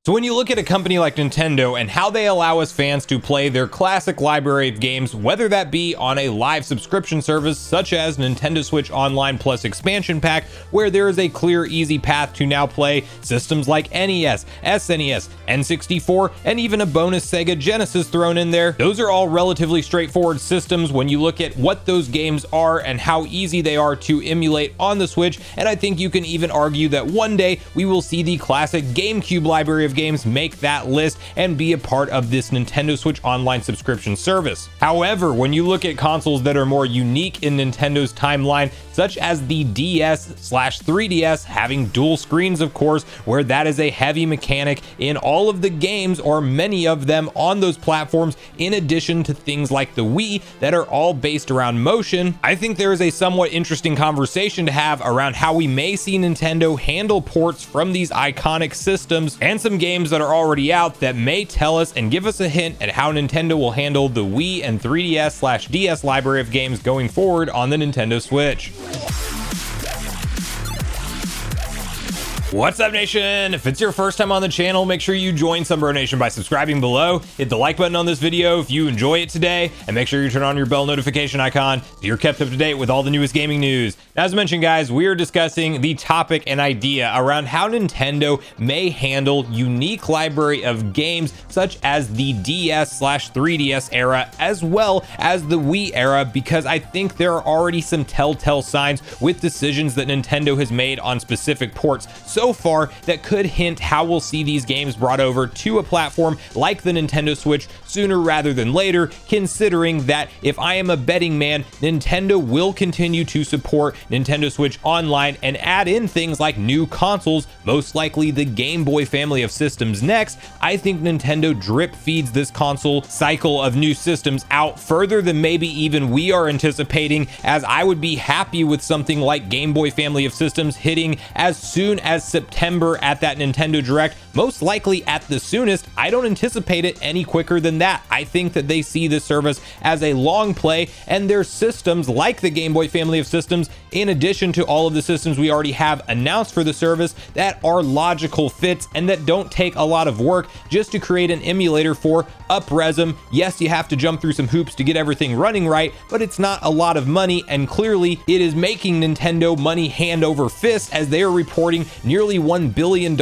So when you look at a company like Nintendo and how they allow us fans to play their classic library of games, whether that be on a live subscription service such as Nintendo Switch Online Plus Expansion Pack, where there is a clear, easy path to now play systems like NES, SNES, N64, and even a bonus Sega Genesis thrown in there. Those are all relatively straightforward systems when you look at what those games are and how easy they are to emulate on the Switch, and I think you can even argue that one day we will see the classic GameCube library of games make that list and be a part of this Nintendo Switch Online subscription service. However, when you look at consoles that are more unique in Nintendo's timeline, such as the DS/3DS having dual screens, of course, where that is a heavy mechanic in all of the games or many of them on those platforms, in addition to things like the Wii that are all based around motion, I think there is a somewhat interesting conversation to have around how we may see Nintendo handle ports from these iconic systems and some games that are already out that may tell us and give us a hint at how Nintendo will handle the Wii and 3DS/DS library of games going forward on the Nintendo Switch. What's up, Nation? If it's your first time on the channel, make sure you join Sunbro Nation by subscribing below. Hit the like button on this video if you enjoy it today, and make sure you turn on your bell notification icon so you're kept up to date with all the newest gaming news. As mentioned, guys, we are discussing the topic and idea around how Nintendo may handle unique library of games such as the DS/3DS era as well as the Wii era, because I think there are already some telltale signs with decisions that Nintendo has made on specific ports so far that could hint how we'll see these games brought over to a platform like the Nintendo Switch sooner rather than later, considering that if I am a betting man, Nintendo will continue to support Nintendo Switch Online and add in things like new consoles, most likely the Game Boy family of systems next. I think Nintendo drip feeds this console cycle of new systems out further than maybe even we are anticipating, as I would be happy with something like Game Boy family of systems hitting as soon as September at that Nintendo Direct, most likely at the soonest. I don't anticipate it any quicker than that. I think that they see this service as a long play, and their systems like the Game Boy family of systems, in addition to all of the systems we already have announced for the service, that are logical fits and that don't take a lot of work just to create an emulator for, up-res them. Yes, you have to jump through some hoops to get everything running right, but it's not a lot of money, and clearly it is making Nintendo money hand over fist, as they are reporting nearly $1 billion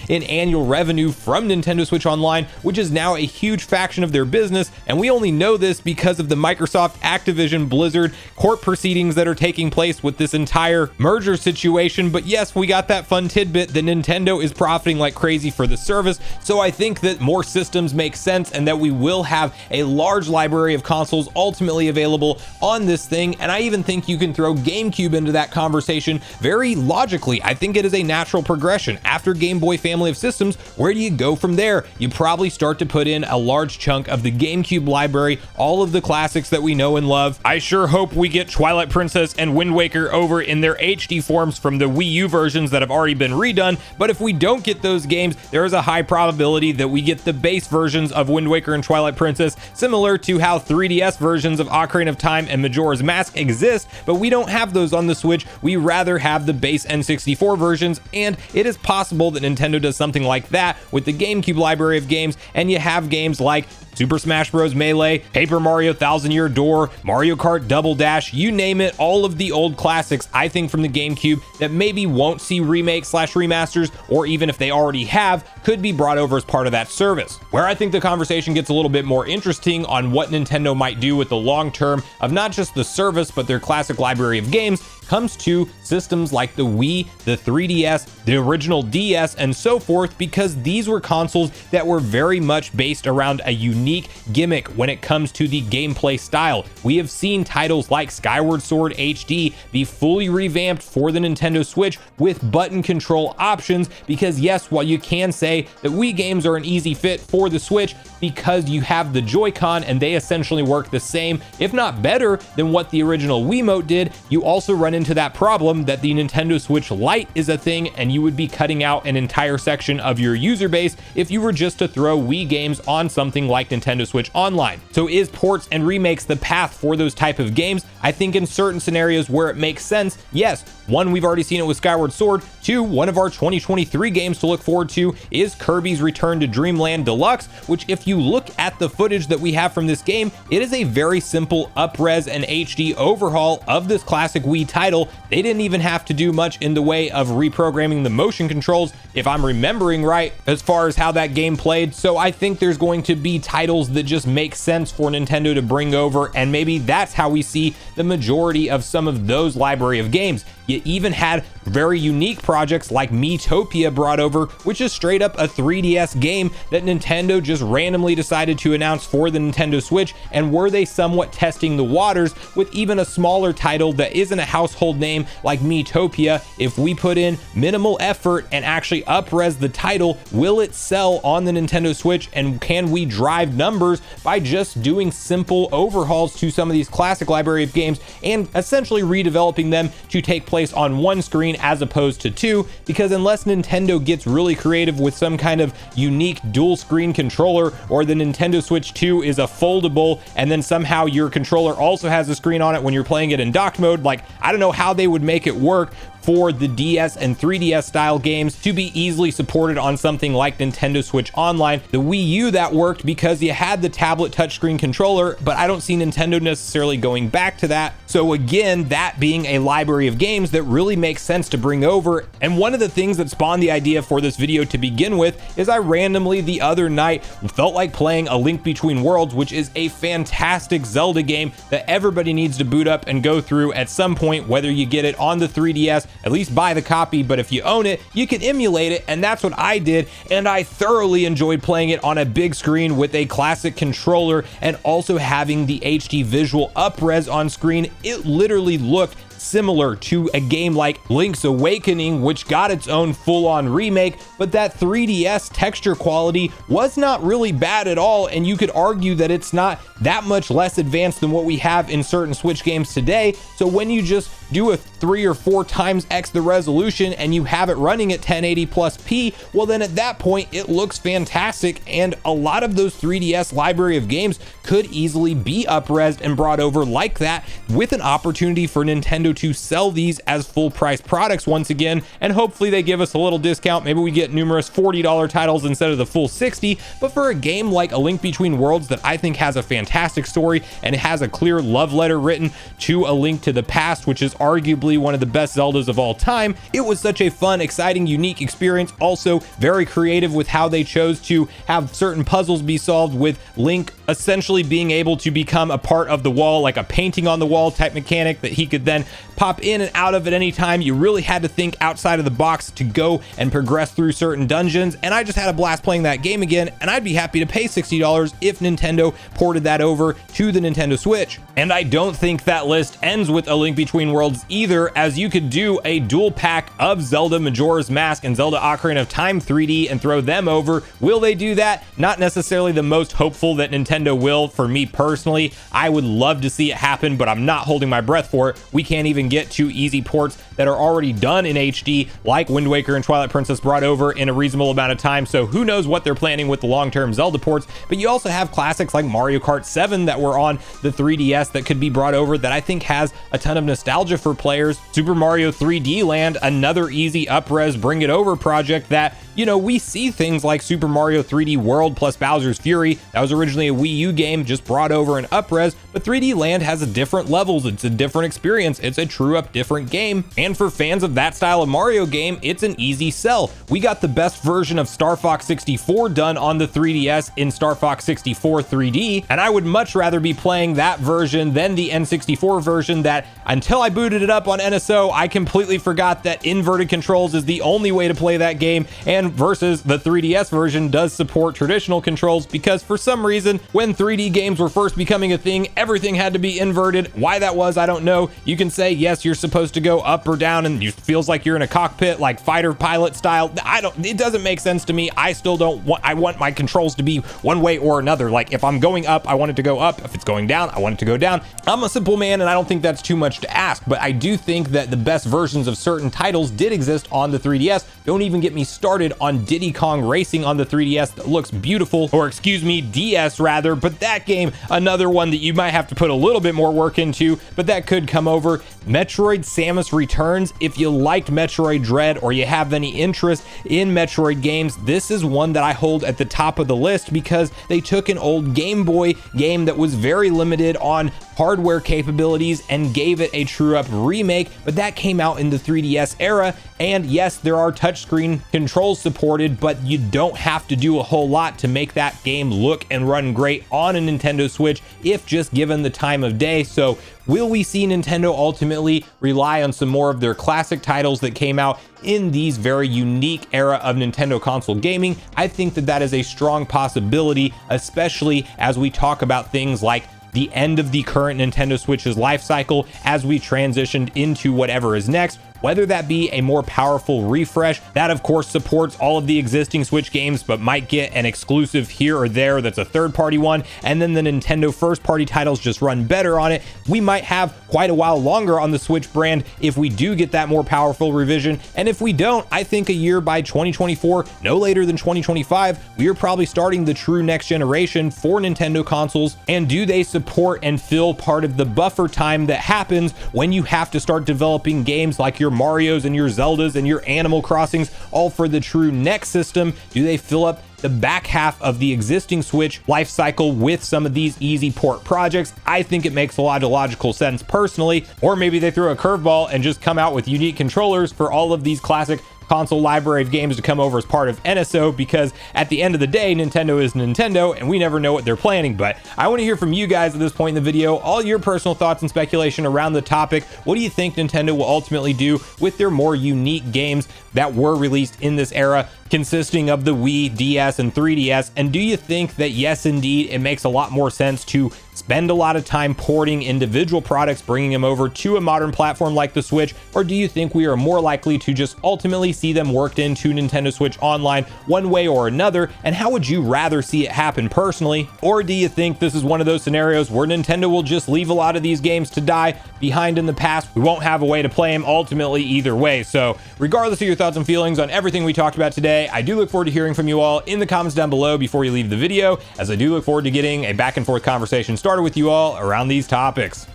in annual revenue from Nintendo Switch Online, which is now a huge faction of their business, and we only know this because of the Microsoft Activision Blizzard court proceedings that are taking place with this entire merger situation. But yes, we got that fun tidbit that Nintendo is profiting like crazy for the service, so I think that more systems make sense and that we will have a large library of consoles ultimately available on this thing. And I even think you can throw GameCube into that conversation very logically. I think it is a natural progression. After Game Boy family of systems, where do you go from there? You probably start to put in a large chunk of the GameCube library, all of the classics that we know and love. I sure hope we get Twilight Princess and Wind Waker over in their HD forms from the Wii U versions that have already been redone, but if we don't get those games, there is a high probability that we get the base versions of Wind Waker and Twilight Princess, similar to how 3DS versions of Ocarina of Time and Majora's Mask exist, but we don't have those on the Switch. We rather have the base N64 versions, and it is possible that Nintendo does something like that with the GameCube library of games, and you have games like Super Smash Bros. Melee, Paper Mario Thousand Year Door, Mario Kart Double Dash, you name it, all of the old classics, I think, from the GameCube that maybe won't see remakes/remasters, or even if they already have, could be brought over as part of that service. Where I think the conversation gets a little bit more interesting on what Nintendo might do with the long term of not just the service, but their classic library of games, comes to systems like the Wii, the 3DS, the original DS, and so forth, because these were consoles that were very much based around a unique gimmick when it comes to the gameplay style. We have seen titles like Skyward Sword HD be fully revamped for the Nintendo Switch with button control options, because yes, while you can say that Wii games are an easy fit for the Switch because you have the Joy-Con and they essentially work the same, if not better, than what the original Wiimote did, you also run into that problem that the Nintendo Switch Lite is a thing, and you would be cutting out an entire section of your user base if you were just to throw Wii games on something like Nintendo Switch Online. So is ports and remakes the path for those type of games? I think in certain scenarios where it makes sense, yes, One, we've already seen it with Skyward Sword. Two, one of our 2023 games to look forward to is Kirby's Return to Dreamland Deluxe, which if you look at the footage that we have from this game, it is a very simple up-res and HD overhaul of this classic Wii title. They didn't even have to do much in the way of reprogramming the motion controls, if I'm remembering right, as far as how that game played. So I think there's going to be titles that just make sense for Nintendo to bring over, and maybe that's how we see the majority of some of those library of games. You even had very unique projects like Miitopia brought over, which is straight up a 3DS game that Nintendo just randomly decided to announce for the Nintendo Switch. And were they somewhat testing the waters with even a smaller title that isn't a household name like Miitopia? If we put in minimal effort and actually up-res the title, will it sell on the Nintendo Switch? And can we drive numbers by just doing simple overhauls to some of these classic library of games and essentially redeveloping them to take place on one screen as opposed to two? Because unless Nintendo gets really creative with some kind of unique dual screen controller, or the Nintendo Switch 2 is a foldable and then somehow your controller also has a screen on it when you're playing it in docked mode, like I don't know how they would make it work for the DS and 3DS style games to be easily supported on something like Nintendo Switch Online. The Wii U, that worked because you had the tablet touchscreen controller, but I don't see Nintendo necessarily going back to that. So again, that being a library of games that really makes sense to bring over. And one of the things that spawned the idea for this video to begin with is I randomly the other night felt like playing A Link Between Worlds, which is a fantastic Zelda game that everybody needs to boot up and go through at some point, whether you get it on the 3DS, at least buy the copy, but if you own it, you can emulate it, and that's what I did, and I thoroughly enjoyed playing it on a big screen with a classic controller and also having the HD visual up-res on screen. It literally looked similar to a game like Link's Awakening, which got its own full-on remake, but that 3DS texture quality was not really bad at all, and you could argue that it's not that much less advanced than what we have in certain Switch games today. So when you just do a 3 or 4 times X the resolution and you have it running at 1080 plus P, well then at that point it looks fantastic, and a lot of those 3DS library of games could easily be up-resed and brought over like that, with an opportunity for Nintendo to sell these as full price products once again, and hopefully they give us a little discount. Maybe we get numerous $40 titles instead of the full 60. But for a game like A Link Between Worlds that I think has a fantastic story and it has a clear love letter written to A Link to the Past, which is arguably one of the best Zeldas of all time, it was such a fun, exciting, unique experience. Also very creative with how they chose to have certain puzzles be solved, with Link essentially being able to become a part of the wall, like a painting on the wall type mechanic that he could then pop in and out of at any time. You really had to think outside of the box to go and progress through certain dungeons, and I just had a blast playing that game again, and I'd be happy to pay $60 if Nintendo ported that over to the Nintendo Switch. And I don't think that list ends with A Link Between Worlds either, as you could do a dual pack of Zelda Majora's Mask and Zelda Ocarina of Time 3D and throw them over. Will they do that? Not necessarily the most hopeful that Nintendo will. For me personally, I would love to see it happen, but I'm not holding my breath for it. We can't even get to easy ports that are already done in HD, like Wind Waker and Twilight Princess brought over in a reasonable amount of time. So who knows what they're planning with the long-term Zelda ports. But you also have classics like Mario Kart 7 that were on the 3DS that could be brought over, that I think has a ton of nostalgia for players. Super Mario 3D Land, another easy up-res bring it over project that, you know, we see things like Super Mario 3D World plus Bowser's Fury. That was originally a Wii U game, just brought over an up-res, but 3D Land has a different levels. It's a different experience. It's a true up different game. And for fans of that style of Mario game, it's an easy sell. We got the best version of Star Fox 64 done on the 3DS in Star Fox 64 3D, and I would much rather be playing that version than the N64 version that, until I booted it up on NSO, I completely forgot that inverted controls is the only way to play that game, and versus the 3DS version does support traditional controls, because for some reason, when 3D games were first becoming a thing, everything had to be inverted. Why that was, I don't know. You can say, yes, you're supposed to go up or down, and it feels like you're in a cockpit, like fighter pilot style. It doesn't make sense to me. I still don't want, I want my controls to be one way or another. Like if I'm going up, I want it to go up. If it's going down, I want it to go down. I'm a simple man, and I don't think that's too much to ask, but I do think that the best versions of certain titles did exist on the 3DS. Don't even get me started on Diddy Kong Racing on the 3DS that looks beautiful, or excuse me, DS rather, but that game, another one that you might have to put a little bit more work into, but that could come over. Metroid Samus Returns. If you liked Metroid Dread or you have any interest in Metroid games, this is one that I hold at the top of the list because they took an old Game Boy game that was very limited on hardware capabilities and gave it a true up remake, but that came out in the 3DS era. And yes, there are touchscreen controls supported, but you don't have to do a whole lot to make that game look and run great on a Nintendo Switch if just given the time of day. So will we see Nintendo ultimately rely on some more of their classic titles that came out in these very unique era of Nintendo console gaming? I think that that is a strong possibility, especially as we talk about things like the end of the current Nintendo Switch's life cycle as we transitioned into whatever is next, whether that be a more powerful refresh that of course supports all of the existing Switch games but might get an exclusive here or there that's a third-party one, and then the Nintendo first-party titles just run better on it. We might have quite a while longer on the Switch brand if we do get that more powerful revision, and if we don't, I think a year by 2024, no later than 2025, we are probably starting the true next generation for Nintendo consoles. And do they support and fill part of the buffer time that happens when you have to start developing games like your Marios and your Zeldas and your Animal Crossings all for the true next system? Do they fill up the back half of the existing Switch life cycle with some of these easy port projects? I think it makes a lot of logical sense personally. Or maybe they throw a curveball and just come out with unique controllers for all of these classic console library of games to come over as part of NSO, because at the end of the day, Nintendo is Nintendo and we never know what they're planning. But I want to hear from you guys at this point in the video, all your personal thoughts and speculation around the topic. What do you think Nintendo will ultimately do with their more unique games that were released in this era, consisting of the Wii, DS, and 3DS? And do you think that yes, indeed, it makes a lot more sense to spend a lot of time porting individual products, bringing them over to a modern platform like the Switch? Or do you think we are more likely to just ultimately see them worked into Nintendo Switch Online one way or another? And how would you rather see it happen personally? Or do you think this is one of those scenarios where Nintendo will just leave a lot of these games to die behind in the past? We won't have a way to play them ultimately either way. So regardless of your thoughts and feelings on everything we talked about today, I do look forward to hearing from you all in the comments down below before you leave the video, as I do look forward to getting a back and forth conversation started with you all around these topics.